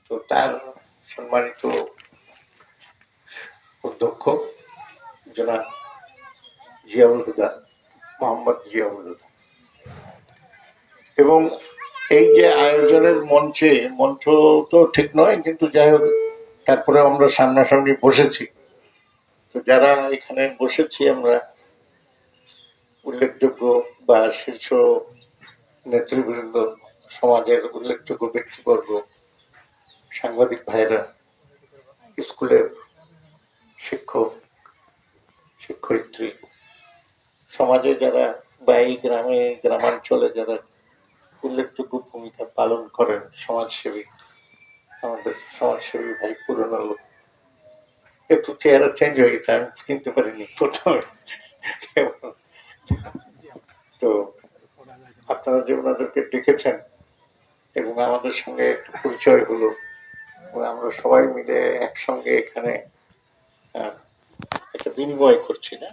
তো তার সম্মানিত অধ্যক্ষ জনাব জিয়াউল হুদা, মোহাম্মদ জিয়াউল হুদা, এবং এই যে আয়োজনের মঞ্চ তো ঠিক নয়, কিন্তু যাই হোক তারপরে আমরা সামনাসামনি বসেছি। তো যারা এখানে বসেছি আমরা উল্লেখযোগ্য বা শীর্ষ নেতৃবৃন্দ, সমাজের উল্লেখযোগ্য ব্যক্তিবর্গ, সাংবাদিক ভাইরা, স্কুলের শিক্ষক শিক্ষয়িত্রী, সমাজে যারা বা এই গ্রামাঞ্চলে যারা উল্লেখযোগ্য ভূমিকা পালন করেন, সমাজসেবী, আমাদের সমাজসেবী ভাই পুরনো লোক, একটু চেহারা চেঞ্জ হয়ে গেছে, আমি চিনতে পারিনি প্রথমে। তো আপনারা যে ওনাদেরকে ডেকেছেন এবং আমাদের সঙ্গে একটু পরিচয় হলো, আমরা সবাই মিলে একসঙ্গে এখানে একটা বিনিময় করছি না।